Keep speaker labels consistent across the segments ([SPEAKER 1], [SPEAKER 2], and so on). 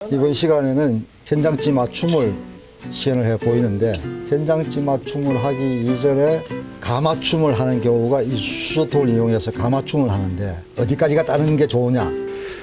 [SPEAKER 1] 이번 시간에는 현장지 맞춤을 시연을 해 보이는데, 현장지 맞춤을 하기 이전에 가맞춤을 하는 경우가 이 수소통을 이용해서 가맞춤을 하는데, 어디까지가 따는 게 좋으냐,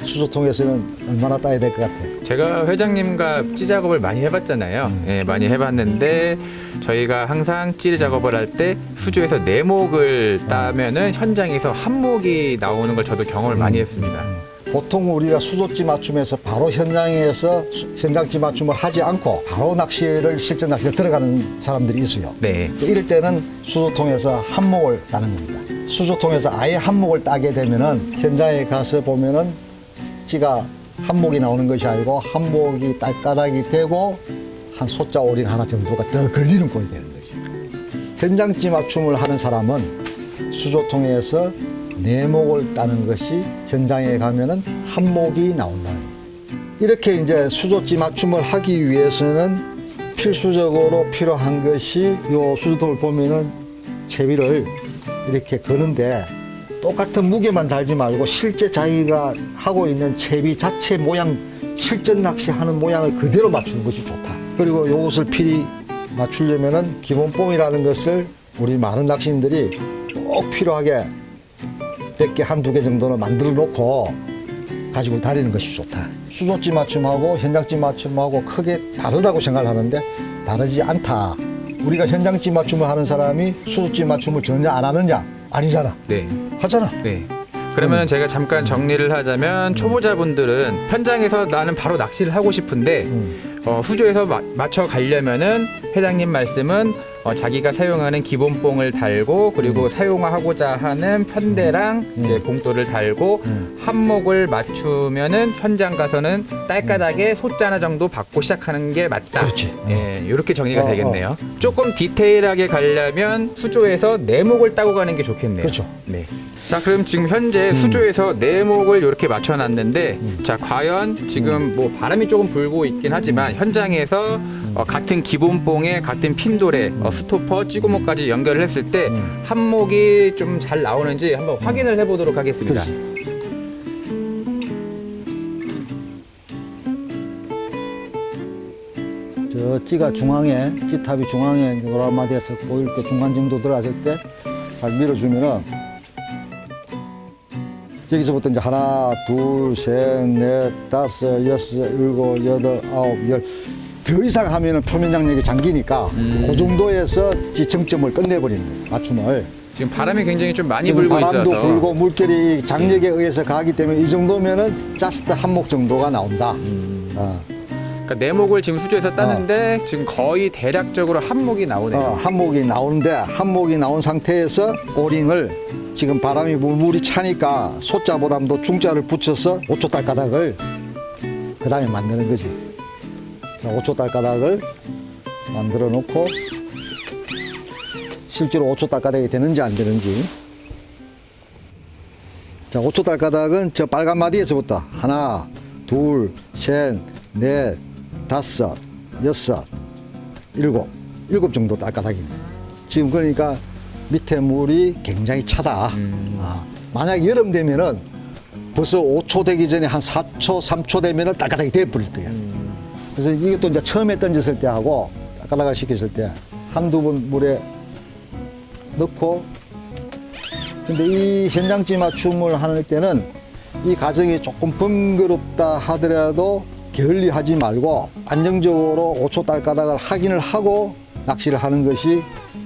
[SPEAKER 1] 수소통에서는 얼마나 따야 될 것 같아요?
[SPEAKER 2] 제가 회장님과 찌 작업을 많이 해봤잖아요. 예, 많이 해봤는데 저희가 항상 찌 작업을 할 때 수조에서 네목을 따면은 현장에서 한 목이 나오는 걸 저도 경험을 많이 했습니다.
[SPEAKER 1] 보통 우리가 수소지 맞춤에서 바로 현장에서 현장지 맞춤을 하지 않고 바로 낚시를 실전 낚시에 들어가는 사람들이 있어요.
[SPEAKER 2] 네.
[SPEAKER 1] 이럴 때는 수소통에서 한목을 따는 겁니다. 수소통에서 아예 한목을 따게 되면은 현장에 가서 보면은 찌가 한목이 나오는 것이 아니고 한목이 딸가닥이 되고 한 소자 오링 하나 정도가 더 걸리는 꼴이 되는 거죠. 현장지 맞춤을 하는 사람은 수소통에서 네목을 따는 것이 현장에 가면은 한목이 나온다는 거예요. 이렇게 이제 수조지 맞춤을 하기 위해서는 필수적으로 필요한 것이, 요 수조통을 보면은 채비를 이렇게 거는데 똑같은 무게만 달지 말고 실제 자기가 하고 있는 채비 자체 모양, 실전 낚시하는 모양을 그대로 맞추는 것이 좋다. 그리고 요것을 필히 맞추려면은 기본뽕이라는 것을 우리 많은 낚시인들이 꼭 필요하게 100개, 한두 개 정도는 만들어 놓고 가지고 다니는 것이 좋다. 수조지 맞춤하고 현장지 맞춤하고 크게 다르다고 생각을 하는데 다르지 않다. 우리가 현장지 맞춤을 하는 사람이 수조지 맞춤을 전혀 안 하느냐? 아니잖아.
[SPEAKER 2] 네.
[SPEAKER 1] 하잖아.
[SPEAKER 2] 네. 그러면 제가 잠깐 정리를 하자면, 초보자분들은 현장에서 나는 바로 낚시를 하고 싶은데 수조에서 맞춰 가려면은 회장님 말씀은 자기가 사용하는 기본뽕을 달고, 그리고 사용하고자 하는 편대랑 이제 봉돌을 달고 한목을 맞추면은 현장 가서는 딸가닥에 소자 하나 정도 받고 시작하는 게 맞다.
[SPEAKER 1] 그렇지.
[SPEAKER 2] 예, 이렇게 정리가 되겠네요. 조금 디테일하게 가려면 수조에서 네목을 따고 가는 게 좋겠네요.
[SPEAKER 1] 그렇죠.
[SPEAKER 2] 네. 자, 그럼 지금 현재 수조에서 네목을 이렇게 맞춰놨는데, 자, 과연 지금 뭐 바람이 조금 불고 있긴 하지만 현장에서 같은 기본뽕에 같은 핀돌에 스토퍼, 찌구목까지 연결을 했을 때 한목이 좀 잘 나오는지 한번 확인을 해보도록 하겠습니다.
[SPEAKER 1] 그렇지. 저 찌가 중앙에, 찌탑이 중앙에 노란마디에서 보일 때 중간 정도 들어갔을 때 잘 밀어주면은, 여기서부터 이제 하나, 둘, 셋, 넷, 다섯, 여섯, 일곱, 여덟, 아홉, 열. 더 이상 하면은 표면 장력이 잠기니까 그 정도에서 지정점을 끝내버리는 거예요, 맞춤을.
[SPEAKER 2] 지금 바람이 굉장히 좀 많이
[SPEAKER 1] 지금
[SPEAKER 2] 불고
[SPEAKER 1] 바람도
[SPEAKER 2] 있어서
[SPEAKER 1] 불고 물결이 장력에 의해서 가기 때문에 이 정도면은 자스트 한목 정도가 나온다.
[SPEAKER 2] 그러니까 네목을 지금 수조에서 따는데 지금 거의 대략적으로 한목이 나오네요.
[SPEAKER 1] 한목이 나오는데, 한목이 나온 상태에서 오링을 지금 바람이 물물이 차니까 소자보담도 중자를 붙여서 5초 딸가닥을 그 다음에 만드는 거지. 자, 5초 딸가닥을 만들어 놓고 실제로 5초 딸가닥이 되는지 안 되는지. 자, 5초 딸가닥은 저 빨간 마디에서부터 하나, 둘, 셋, 넷, 다섯, 여섯, 일곱 정도 딸가닥입니다. 지금 그러니까 밑에 물이 굉장히 차다. 만약 여름 되면은 벌써 5초 되기 전에 한 4초, 3초 되면은 딸가닥이 돼버릴 거야. 그래서 이것도 이제 처음에 던졌을 때 하고 딸가닥을 시켰을 때 한두 번 물에 넣고, 근데 이 현장지 맞춤을 하는 때는 이 과정이 조금 번거롭다 하더라도 게을리하지 말고 안정적으로 5초 딸가닥을 확인을 하고 낚시를 하는 것이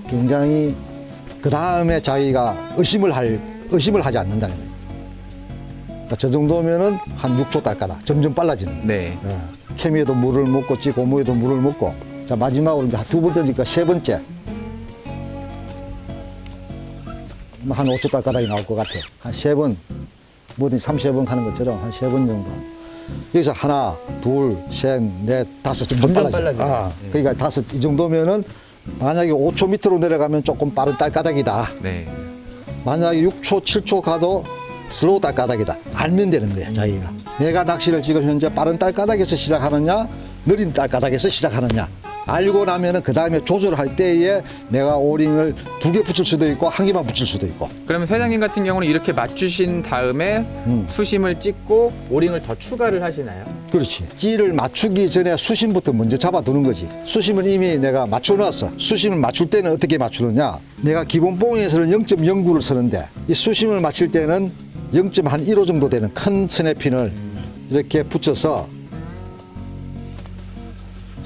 [SPEAKER 1] 굉장히, 그 다음에 자기가 의심을 하지 않는다는 거예요. 그러니까 저 정도면은 한 6초 딸가닥 점점 빨라지는 거예요.
[SPEAKER 2] 네.
[SPEAKER 1] 케미에도 물을 먹고 찌 고무에도 물을 먹고. 자, 마지막으로 이제 두 번 던지니까 세 번째 한 5초 딸가닥이 나올 것 같아. 한 세 번, 뭐든지 30번 하는 것처럼 한 세 번 정도. 여기서 하나, 둘, 셋, 넷, 다섯 점점 빨라져. 그러니까 다섯, 이 정도면은 만약에 5초 밑으로 내려가면 조금 빠른 딸가닥이다.
[SPEAKER 2] 네.
[SPEAKER 1] 만약에 6초, 7초 가도 슬로우 딸가닥이다. 알면 되는 거야, 자기가. 내가 낚시를 지금 현재 빠른 딸가닥에서 시작하느냐, 느린 딸가닥에서 시작하느냐 알고 나면은 그 다음에 조절할 때에 내가 오링을 2개 붙일 수도 있고 1개만 붙일 수도 있고.
[SPEAKER 2] 그러면 회장님 같은 경우는 이렇게 맞추신 다음에 수심을 찍고 오링을 더 추가를 하시나요?
[SPEAKER 1] 그렇지. 찌를 맞추기 전에 수심부터 먼저 잡아두는 거지. 수심은 이미 내가 맞춰놨어. 수심을 맞출 때는 어떻게 맞추느냐. 내가 기본 뽕에서는 0.09를 쓰는데 이 수심을 맞출 때는 0.15 정도 되는 큰 스냅핀을 이렇게 붙여서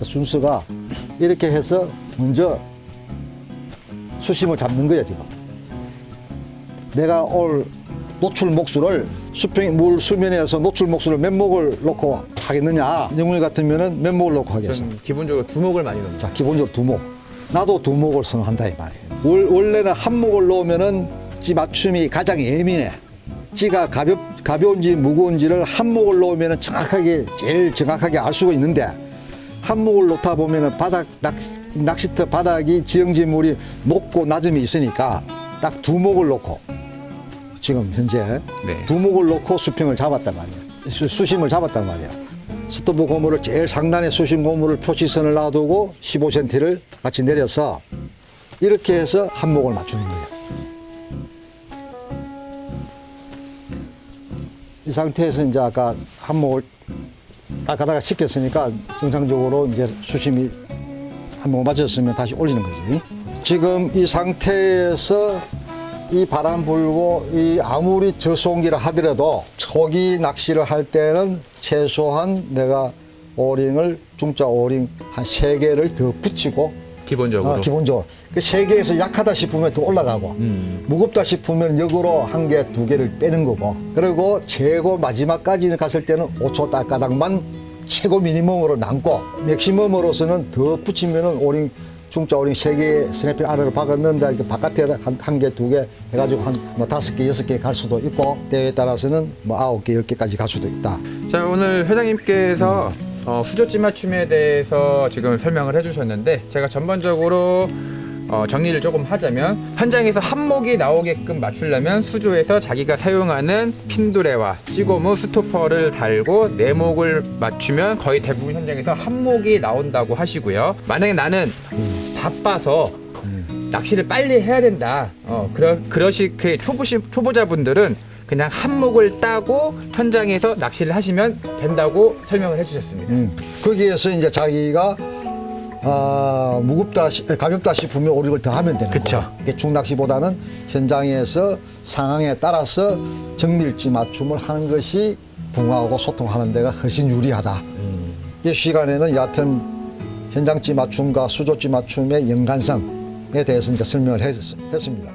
[SPEAKER 1] 순서가 이렇게 해서 먼저 수심을 잡는 거야 지금. 내가 올 노출 목수를 물 수면에서 노출 목수를 몇 목을 놓고 하겠느냐. 영웅이 같으면은 몇 목을 놓고 하겠어.
[SPEAKER 2] 저는 기본적으로 2목을 많이 넣습니다.
[SPEAKER 1] 자, 기본적으로 2목. 나도 2목을 선호한다 이 말이에요. 원래는 1목을 놓으면은 찌 맞춤이 가장 예민해. 찌가 가벼운지 무거운지를 1목을 놓으면은 제일 정확하게 알 수가 있는데 1목을 놓다 보면은 낚시터 바닥이 지형지물이 높고 낮음이 있으니까 딱 2목을 놓고 지금 현재
[SPEAKER 2] 네.
[SPEAKER 1] 2목을 놓고 수평을 잡았단 말이야. 수심을 잡았단 말이야. 스토브 고무를 제일 상단에 수심 고무를 표시선을 놔두고 15cm를 같이 내려서 이렇게 해서 1목을 맞추는 거예요. 이 상태에서 이제 아까 1목을 딱 가다가 시켰으니까 정상적으로 이제 수심이 1목 맞췄으면 다시 올리는 거지. 지금 이 상태에서 이 바람 불고 이 아무리 저수온기라 하더라도 초기 낚시를 할 때는 최소한 내가 오링을 중짜 오링 한 3개를 더 붙이고
[SPEAKER 2] 기본적으로.
[SPEAKER 1] 기본적으로 그 3개에서 약하다 싶으면 더 올라가고 무겁다 싶으면 역으로 1개, 2개를 빼는 거고 그리고 최고 마지막까지는 갔을 때는 5초 딸가닥만 최고 미니멈으로 남고 맥시멈으로서는 더 붙이면은 오링 중짜 오링 3개 스냅핀 아래로 박았는데 이렇게 바깥에 1개, 2개 해가지고 한 뭐 5개, 6개 갈 수도 있고 때에 따라서는 뭐 9개, 10개까지 갈 수도 있다.
[SPEAKER 2] 자, 오늘 회장님께서 수조찌 맞춤에 대해서 지금 설명을 해주셨는데 제가 전반적으로 정리를 조금 하자면 현장에서 1목이 나오게끔 맞추려면 수조에서 자기가 사용하는 핀두레와 찌고무 스토퍼를 달고 4목을 맞추면 거의 대부분 현장에서 1목이 나온다고 하시고요. 만약에 나는 바빠서 낚시를 빨리 해야 된다. 그러시 초보자분들은 그냥 1목을 따고 현장에서 낚시를 하시면 된다고 설명을 해주셨습니다.
[SPEAKER 1] 거기에서 이제 자기가 가볍다 싶으면 오릭을 더 하면 되는
[SPEAKER 2] 그쵸.
[SPEAKER 1] 거고 대충 낚시보다는 현장에서 상황에 따라서 정밀지 맞춤을 하는 것이 붕어하고 소통하는 데가 훨씬 유리하다. 이 시간에는 여하튼 현장지 맞춤과 수조지 맞춤의 연관성에 대해서 이제 설명을 했습니다.